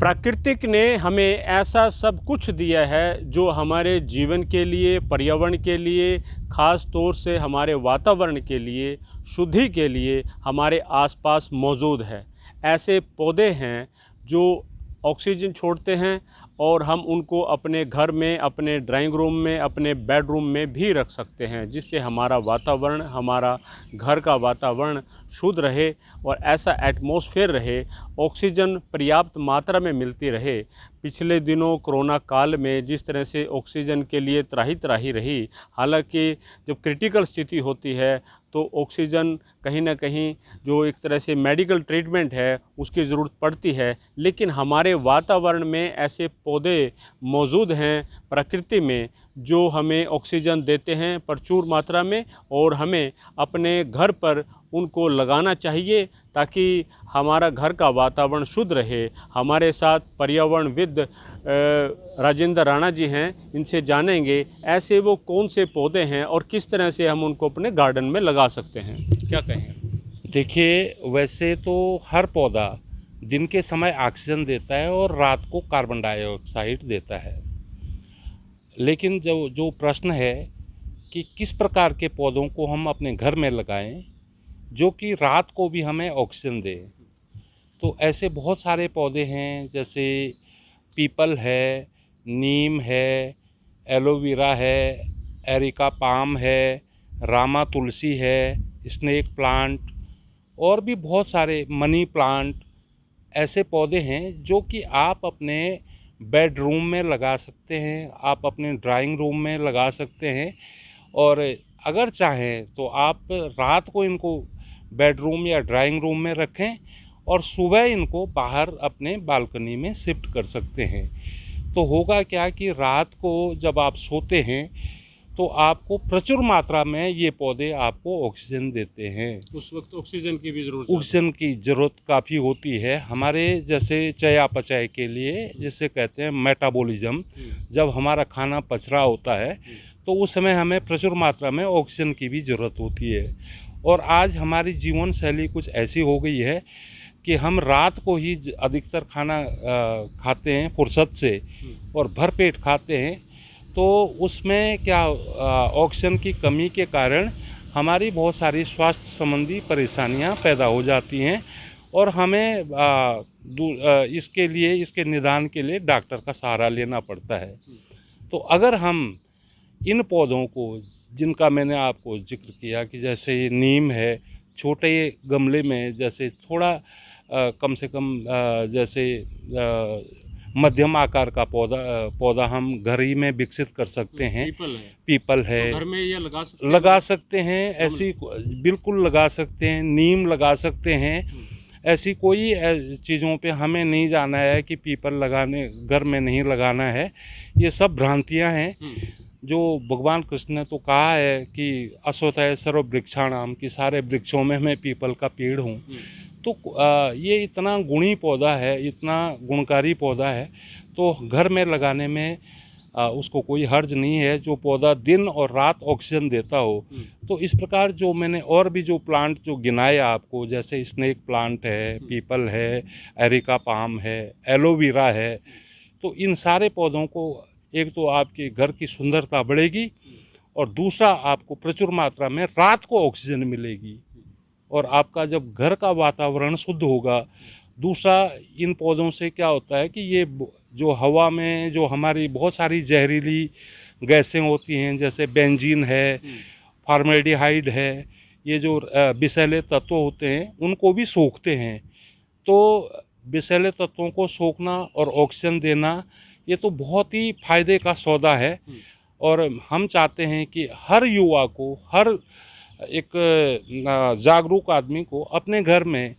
प्राकृतिक ने हमें ऐसा सब कुछ दिया है जो हमारे जीवन के लिए, पर्यावरण के लिए, ख़ास तौर से हमारे वातावरण के लिए, शुद्धि के लिए हमारे आसपास मौजूद है। ऐसे पौधे हैं जो ऑक्सीजन छोड़ते हैं और हम उनको अपने घर में, अपने ड्राइंग रूम में, अपने बेडरूम में भी रख सकते हैं, जिससे हमारा वातावरण, हमारा घर का वातावरण शुद्ध रहे और ऐसा एटमॉस्फेयर रहे, ऑक्सीजन पर्याप्त मात्रा में मिलती रहे। पिछले दिनों कोरोना काल में जिस तरह से ऑक्सीजन के लिए त्राही रही, हालांकि जब क्रिटिकल स्थिति होती है तो ऑक्सीजन कहीं ना कहीं जो एक तरह से मेडिकल ट्रीटमेंट है उसकी ज़रूरत पड़ती है, लेकिन हमारे वातावरण में ऐसे पौधे मौजूद हैं प्रकृति में जो हमें ऑक्सीजन देते हैं प्रचुर मात्रा में, और हमें अपने घर पर उनको लगाना चाहिए ताकि हमारा घर का वातावरण शुद्ध रहे। हमारे साथ पर्यावरणविद राजेंद्र राणा जी हैं, इनसे जानेंगे ऐसे वो कौन से पौधे हैं और किस तरह से हम उनको अपने गार्डन में लगा सकते हैं। क्या कहेंगे? देखिए, वैसे तो हर पौधा दिन के समय ऑक्सीजन देता है और रात को कार्बन डाइऑक्साइड देता है, लेकिन जो प्रश्न है कि किस प्रकार के पौधों को हम अपने घर में लगाएं जो कि रात को भी हमें ऑक्सीजन दे। तो ऐसे बहुत सारे पौधे हैं, जैसे पीपल है, नीम है, एलोवेरा है, एरिका पाम है, रामा तुलसी है, स्नेक प्लांट और भी बहुत सारे, मनी प्लांट, ऐसे पौधे हैं जो कि आप अपने बेडरूम में लगा सकते हैं, आप अपने ड्राइंग रूम में लगा सकते हैं, और अगर चाहें तो आप रात को इनको बेडरूम या ड्राइंग रूम में रखें और सुबह इनको बाहर अपने बालकनी में शिफ्ट कर सकते हैं। तो होगा क्या कि रात को जब आप सोते हैं तो आपको प्रचुर मात्रा में ये पौधे आपको ऑक्सीजन देते हैं। उस वक्त ऑक्सीजन की भी ऑक्सीजन की ज़रूरत काफ़ी होती है हमारे जैसे चयापचय के लिए, जिसे कहते हैं मेटाबॉलिज्म। जब हमारा खाना पच रहा होता है तो उस समय हमें प्रचुर मात्रा में ऑक्सीजन की भी ज़रूरत होती है। और आज हमारी जीवन शैली कुछ ऐसी हो गई है कि हम रात को ही अधिकतर खाना खाते हैं फुर्सत से और भर पेट खाते हैं, तो उसमें क्या ऑक्सीजन की कमी के कारण हमारी बहुत सारी स्वास्थ्य संबंधी परेशानियां पैदा हो जाती हैं और हमें इसके लिए, इसके निदान के लिए डॉक्टर का सहारा लेना पड़ता है। तो अगर हम इन पौधों को, जिनका मैंने आपको जिक्र किया कि जैसे ये नीम है, छोटे गमले में, जैसे थोड़ा कम से कम जैसे मध्यम आकार का पौधा हम घर ही में विकसित कर सकते हैं। पीपल है तो घर में ये लगा सकते हैं, ऐसी बिल्कुल लगा सकते हैं। नीम लगा सकते हैं। ऐसी कोई चीज़ों पे हमें नहीं जाना है कि पीपल लगाने घर में नहीं लगाना है। ये सब भ्रांतियां हैं। जो भगवान कृष्ण ने तो कहा है कि अश्वत्थाय सर्व वृक्षाणाम, की सारे वृक्षों में मैं पीपल का पेड़ हूँ। तो ये इतना गुणी पौधा है, इतना गुणकारी पौधा है, तो घर में लगाने में उसको कोई हर्ज नहीं है, जो पौधा दिन और रात ऑक्सीजन देता हो। तो इस प्रकार जो मैंने और भी जो प्लांट जो गिनाए आपको, जैसे स्नेक प्लांट है, पीपल है, एरिका पाम है, एलोवेरा है, तो इन सारे पौधों को एक तो आपके घर की सुंदरता बढ़ेगी और दूसरा आपको प्रचुर मात्रा में रात को ऑक्सीजन मिलेगी और आपका जब घर का वातावरण शुद्ध होगा। दूसरा, इन पौधों से क्या होता है कि ये जो हवा में जो हमारी बहुत सारी जहरीली गैसें होती हैं, जैसे बेंजीन है, फॉर्मेल्डिहाइड है, ये जो विषैले तत्व होते हैं उनको भी सोखते हैं। तो विषैले तत्वों को सोखना और ऑक्सीजन देना, ये तो बहुत ही फायदे का सौदा है। और हम चाहते हैं कि हर युवा को, हर एक जागरूक आदमी को अपने घर में,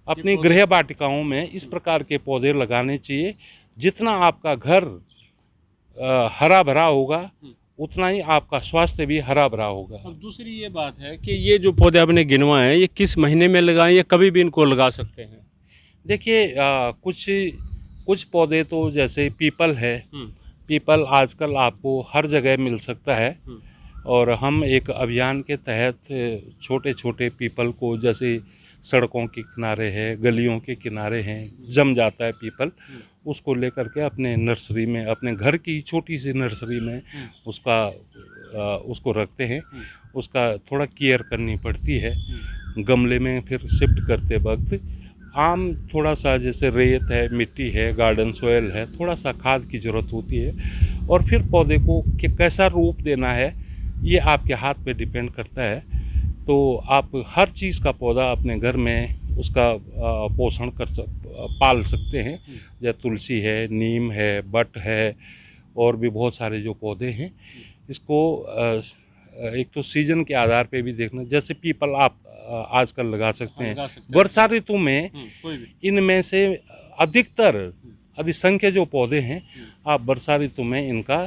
अपनी गृह वाटिकाओं में इस प्रकार के पौधे लगाने चाहिए। जितना आपका घर हरा भरा होगा उतना ही आपका स्वास्थ्य भी हरा भरा होगा। अब दूसरी ये बात है कि ये जो पौधे आपने गिनवाए हैं, ये किस महीने में लगाएं या कभी भी इनको लगा सकते हैं? देखिए, कुछ पौधे तो जैसे पीपल है, पीपल आजकल आपको हर जगह मिल सकता है और हम एक अभियान के तहत छोटे छोटे पीपल को जैसे सड़कों के किनारे है, गलियों के किनारे हैं, जम जाता है पीपल, उसको लेकर के अपने नर्सरी में, अपने घर की छोटी सी नर्सरी में उसको रखते हैं। उसका थोड़ा केयर करनी पड़ती है। गमले में फिर शिफ्ट करते वक्त आम थोड़ा सा, जैसे रेत है, मिट्टी है, गार्डन सॉइल है, थोड़ा सा खाद की ज़रूरत होती है। और फिर पौधे को कैसा रूप देना है ये आपके हाथ पे डिपेंड करता है। तो आप हर चीज़ का पौधा अपने घर में उसका पोषण पाल सकते हैं। जैसे तुलसी है, नीम है, बट है, और भी बहुत सारे जो पौधे हैं। इसको एक तो सीजन के आधार पे भी देखना, जैसे पीपल आप आजकल लगा सकते हैं। वर्षा ऋतु में इनमें से अधिसंख्य जो पौधे हैं आप वर्षा ऋतु में इनका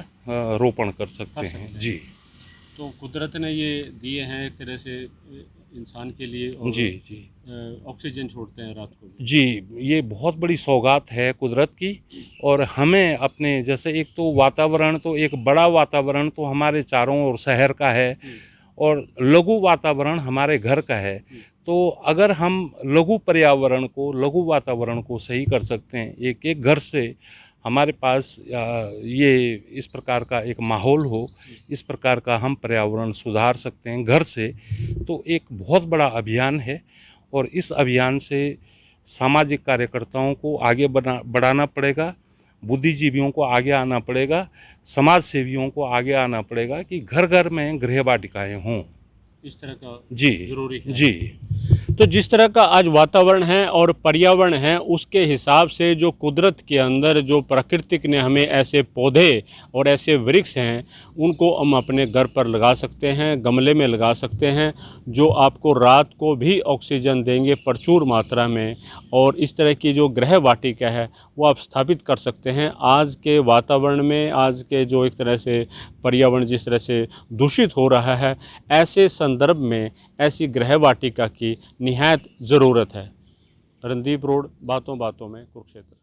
रोपण कर सकते हैं। जी, तो कुदरत ने ये दिए हैं एक तरह से इंसान के लिए, और जी ऑक्सीजन छोड़ते हैं रात को। जी, ये बहुत बड़ी सौगात है कुदरत की। और हमें अपने, जैसे एक तो वातावरण, तो एक बड़ा वातावरण तो हमारे चारों ओर शहर का है, और लघु वातावरण हमारे घर का है। तो अगर हम लघु वातावरण को सही कर सकते हैं, एक एक घर से हमारे पास ये इस प्रकार का एक माहौल हो, इस प्रकार का हम पर्यावरण सुधार सकते हैं घर से, तो एक बहुत बड़ा अभियान है। और इस अभियान से सामाजिक कार्यकर्ताओं को आगे बढ़ाना पड़ेगा, बुद्धिजीवियों को आगे आना पड़ेगा, समाज सेवियों को आगे आना पड़ेगा कि घर घर में गृह वाटिकाएँ हों। इस तरह का जी जरूरी है। जी, तो जिस तरह का आज वातावरण है और पर्यावरण है, उसके हिसाब से जो कुदरत के अंदर जो प्राकृतिक ने हमें ऐसे पौधे और ऐसे वृक्ष हैं, उनको हम अपने घर पर लगा सकते हैं, गमले में लगा सकते हैं, जो आपको रात को भी ऑक्सीजन देंगे प्रचुर मात्रा में। और इस तरह की जो गृह वाटिका है वो आप स्थापित कर सकते हैं। आज के वातावरण में, आज के जो एक तरह से पर्यावरण जिस तरह से दूषित हो रहा है, ऐसे संदर्भ में ऐसी गृह वाटिका की निहायत ज़रूरत है। रणदीप रोड, बातों बातों में, कुरुक्षेत्र।